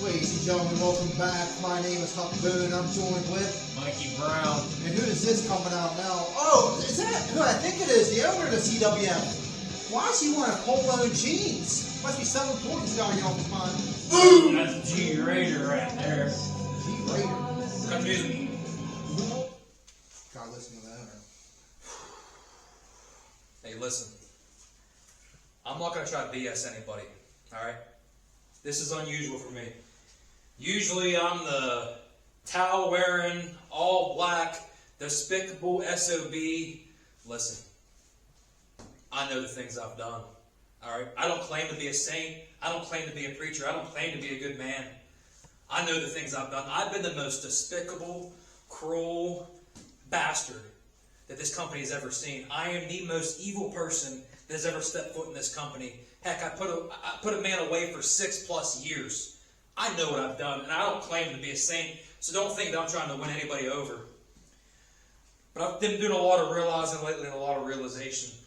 Ladies and gentlemen, welcome back. My name is Huck Boone. I'm joined with Mikey Brown. And who is this coming out now? Oh, is that who I think it is? The owner of the CWF. Why does he wearing polo and jeans? Must be something important he's got to get off his mind. Boom! That's G Raider right there. G Raider. Cut the music. Gotta listen to the owner. Hey, listen. I'm not going to try to BS anybody, alright? This is unusual for me. Usually I'm the towel-wearing, all-black, despicable SOB. Listen, I know the things I've done, alright? I don't claim to be a saint. I don't claim to be a preacher. I don't claim to be a good man. I know the things I've done. I've been the most despicable, cruel bastard that this company has ever seen. I am the most evil person that has ever stepped foot in this company. Heck, I put a man away for 6+ years. I know what I've done, and I don't claim to be a saint, so don't think that I'm trying to win anybody over. But I've been doing a lot of realizing lately and a lot of realization.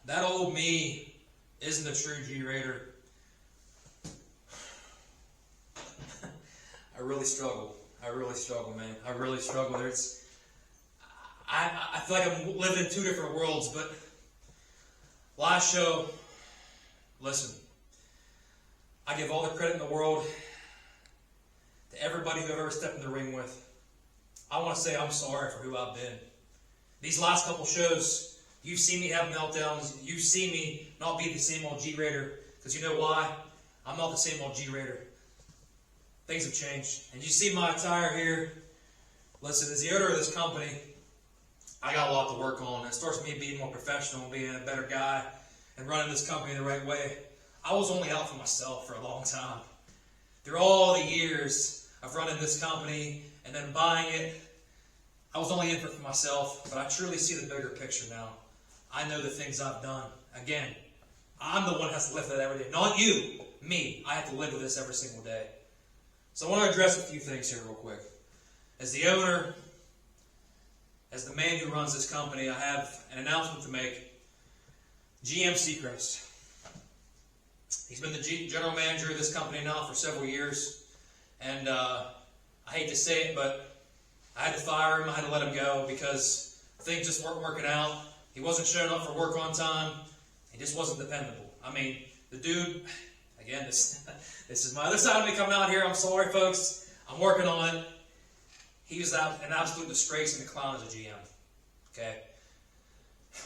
That old me isn't a true G Raider. I really struggle. I really struggle, man. I really struggle. I feel like I'm living in two different worlds, but last show, listen, I give all the credit in the world to everybody who I've ever stepped in the ring with. I want to say I'm sorry for who I've been. These last couple shows, you've seen me have meltdowns. You've seen me not be the same old G Raider, because you know why? I'm not the same old G Raider. Things have changed. And you see my attire here. Listen, as the owner of this company, I got a lot to work on. It starts with me being more professional, being a better guy, and running this company the right way. I was only out for myself for a long time. Through all the years of running this company and then buying it, I was only in for myself, but I truly see the bigger picture now. I know the things I've done. Again, I'm the one that has to live with that every day. Not you, me. I have to live with this every single day. So I want to address a few things here real quick. As the owner, as the man who runs this company, I have an announcement to make. GM Seacrest. He's been the general manager of this company now for several years. And I hate to say it, but I had to fire him. I had to let him go because things just weren't working out. He wasn't showing up for work on time. He just wasn't dependable. I mean, the dude, again, this is my other side of me coming out here. I'm sorry, folks. I'm working on it. He was an absolute disgrace and a clown as a GM. Okay?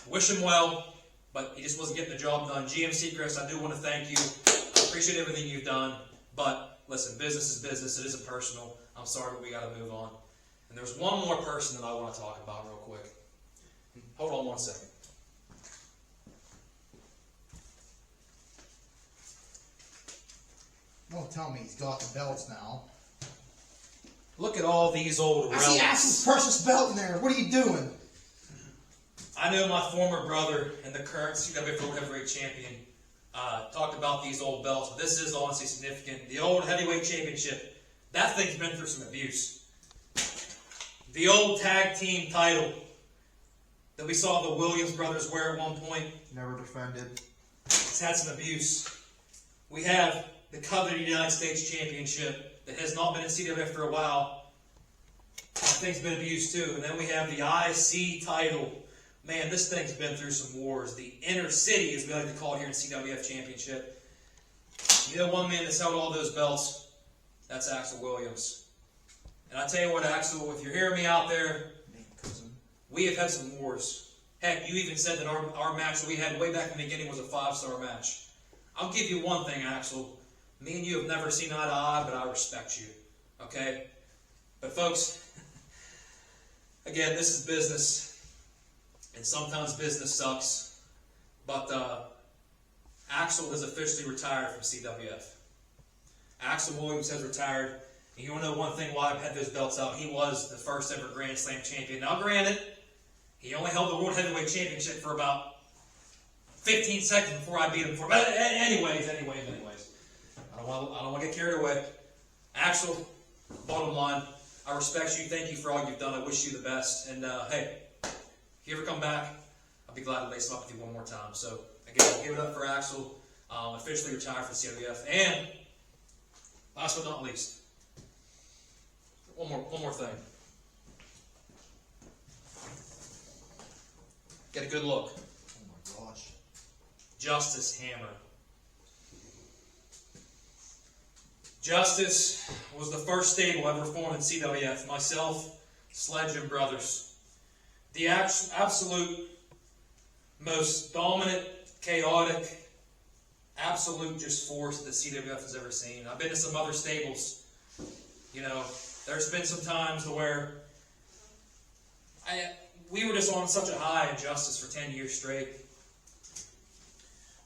Wish him well, but he just wasn't getting the job done. GM Seacrest, I do want to thank you. I appreciate everything you've done. But, listen, business is business. It isn't personal. I'm sorry, but we got to move on. And there's one more person that I want to talk about real quick. Hold on one second. Don't tell me he's got the belts now. Look at all these old relics. I see Axel's precious belt in there. What are you doing? I know my former brother and the current CWF World Heavyweight Champion talked about these old belts, but this is honestly significant. The old Heavyweight Championship, that thing's been through some abuse. The old tag team title that we saw the Williams brothers wear at one point. Never defended. It's had some abuse. We have the coveted United States Championship that has not been in CWF for a while. That thing's been abused too. And then we have the IC title. Man, this thing's been through some wars. The inner city, as we like to call it here in CWF Championship. You know one man that's held all those belts? That's Axel Williams. And I tell you what, Axel, if you're hearing me out there, we have had some wars. Heck, you even said that our match that we had way back in the beginning was a 5-star match. I'll give you one thing, Axel. Me and you have never seen eye to eye, but I respect you. Okay? But folks, again, this is business. And sometimes business sucks. But Axel has officially retired from CWF. Axel Williams has retired. And you want to know one thing why I've had those belts out? He was the first ever Grand Slam champion. Now granted, he only held the World Heavyweight Championship for about 15 seconds before I beat him. But anyways. I don't want to get carried away. Axel, bottom line, I respect you. Thank you for all you've done. I wish you the best. And hey, if you ever come back, I'll be glad to lace up with you one more time. So again, give it up for Axel. officially retired from CWF. And last but not least, one more thing. Get a good look. Oh my gosh. Justice Hammer. Justice was the first stable ever formed in CWF. Myself, Sledge, and brothers. The absolute most dominant, chaotic, absolute just force that the CWF has ever seen. I've been to some other stables. You know, there's been some times to where we were just on such a high in Justice for 10 years straight.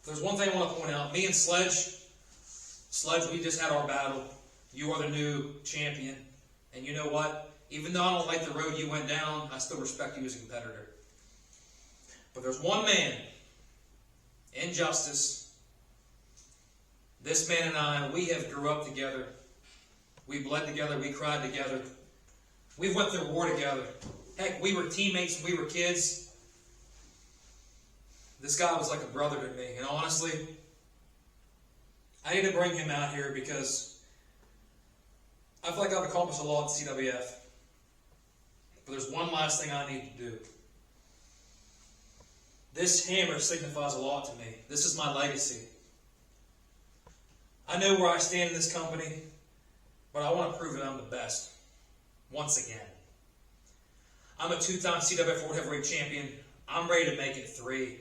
There's one thing I want to point out. Me and Sledge, we just had our battle. You are the new champion. And you know what? Even though I don't like the road you went down, I still respect you as a competitor. But there's one man in Justice. This man and I, we have grew up together. We bled together. We cried together. We went through war together. Heck, we were teammates when we were kids. This guy was like a brother to me. And honestly, I need to bring him out here because I feel like I've accomplished a lot at CWF. But there's one last thing I need to do. This hammer signifies a lot to me. This is my legacy. I know where I stand in this company, but I want to prove that I'm the best. Once again. I'm a two-time CWF World Heavyweight Champion. I'm ready to make it 3.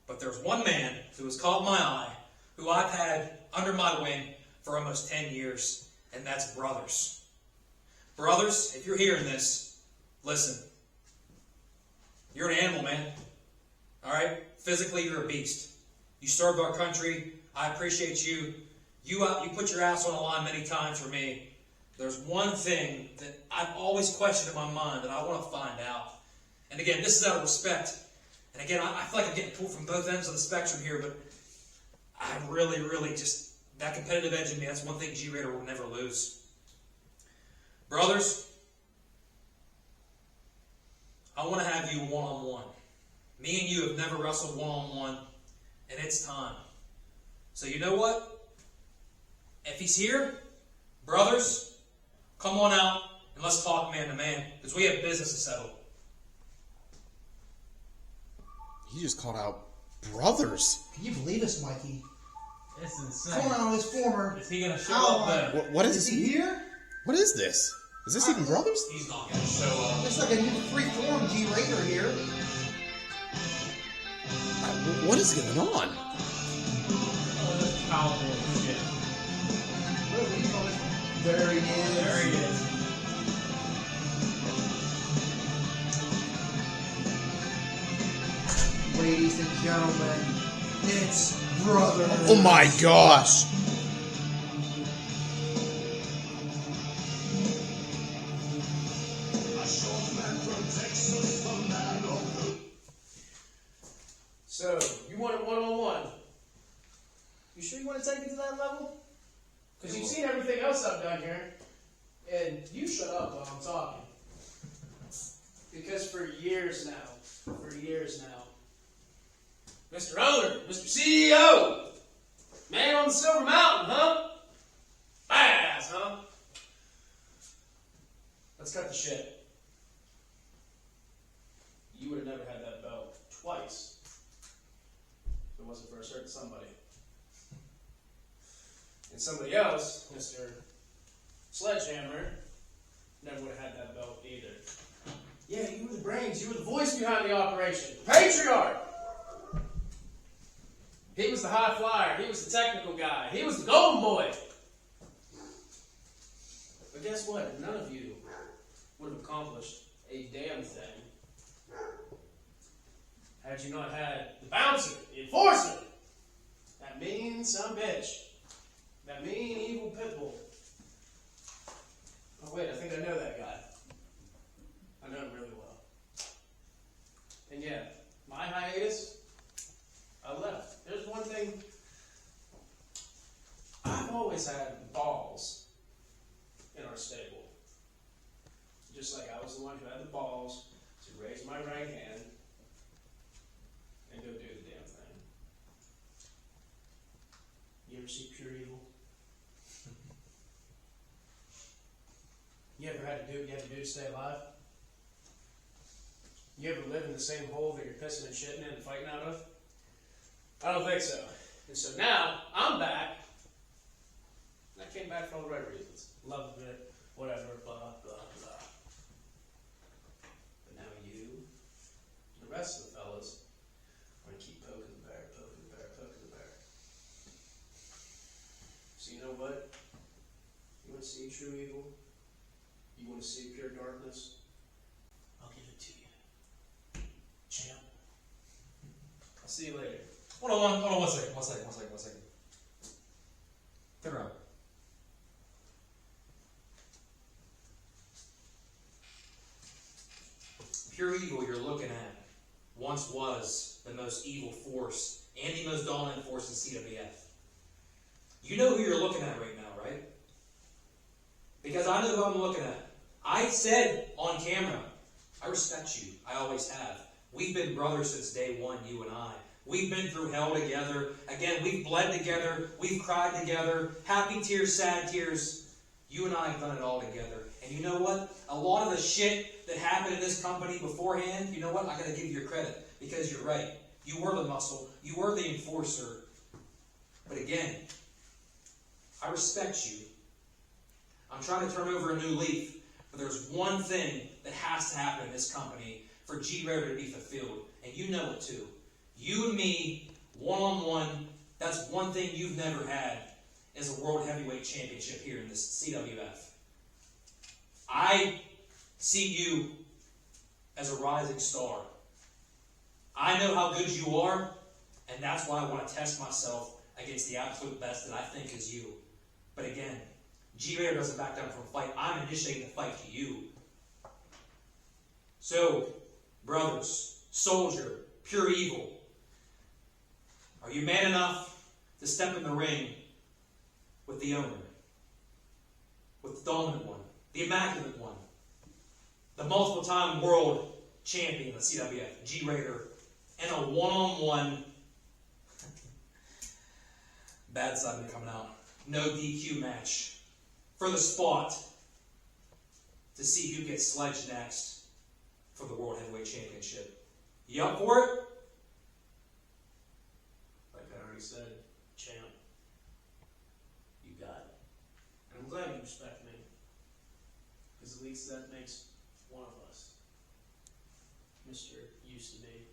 But there's one man who has caught my eye, who I've had under my wing for almost 10 years, and that's Brothers. Brothers, if you're hearing this, listen. You're an animal, man. Alright? Physically, you're a beast. You served our country. I appreciate you. You put your ass on the line many times for me. There's one thing that I've always questioned in my mind that I want to find out. And again, this is out of respect. And again, I feel like I'm getting pulled from both ends of the spectrum here, but I really, really just, that competitive edge in me, that's one thing G-Raider will never lose. Brothers, I want to have you one-on-one. Me and you have never wrestled one-on-one, and it's time. So you know what? If he's here, brothers, come on out and let's talk man to man, because we have business to settle. He just called out Brothers. Can you believe this, Mikey? It's insane. Going on his former. Is he going to show up there? What is Is this? he here? What is this? Is this even Brothers? He's not going to show up. It's like a new free-form G-Raider here. What is going on? Oh, this is powerful shit. There he is. There he is. Ladies and gentlemen, it's Brothers. Oh my gosh. So, you want it one-on-one? You sure you want to take it to that level? Because you've seen everything else I've done here. And you shut up while I'm talking. Because for years now, Mr. Owner, Mr. CEO, man on the Silver Mountain, huh? Badass, huh? Let's cut the shit. You would have never had that belt twice if it wasn't for a certain somebody. And somebody else, Mr. Sledgehammer, never would have had that belt either. Yeah, you were the brains, you were the voice behind the operation. Patriarch! He was the high flyer, he was the technical guy, he was the golden boy. But guess what? None of you would have accomplished a damn thing had you not had the bouncer, the enforcer, that mean son of a bitch, that mean evil pit bull. Oh wait, I think I know that guy. I know him really well. And yeah, my hiatus, I left. There's one thing, I've always had balls in our stable. Just like I was the one who had the balls to raise my right hand and go do the damn thing. You ever see Pure Evil? You ever had to do what you had to do to stay alive? You ever live in the same hole that you're pissing and shitting in and fighting out of? I don't think so. And so now, I'm back. And I came back for all the right reasons. Love of it, whatever, blah, blah, blah. But now you, and the rest of the fellas, are going to keep poking the bear, poking the bear, poking the bear. So you know what? You want to see true evil? You want to see pure darkness? I'll give it to you. Champ. I'll see you later. Hold on one second. Turn around. Pure evil you're looking at once was the most evil force and the most dominant force in CWF. You know who you're looking at right now, right? Because I know who I'm looking at. I said on camera, I respect you. I always have. We've been brothers since day one, you and I. We've been through hell together. Again, we've bled together. We've cried together. Happy tears, sad tears. You and I have done it all together. And you know what? A lot of the shit that happened in this company beforehand, you know what? I got to give you your credit. Because you're right. You were the muscle. You were the enforcer. But again, I respect you. I'm trying to turn over a new leaf. But there's one thing that has to happen in this company for G-Raider to be fulfilled. And you know it too. You and me, one-on-one, that's one thing you've never had is a World Heavyweight Championship here in this CWF. I see you as a rising star. I know how good you are, and that's why I want to test myself against the absolute best that I think is you. But again, G-Raider doesn't back down from a fight. I'm initiating the fight to you. So, brothers, soldier, pure evil, are you man enough to step in the ring with the owner, with the dominant one, the immaculate one, the multiple-time world champion of the CWF, G-Raider, and a one-on-one, bad side coming out, no DQ match for the spot to see who gets sledged next for the World Heavyweight Championship? You up for it? Like I already said, champ, you got it. And I'm glad you respect me. Because at least that makes one of us. Mr. Used to be.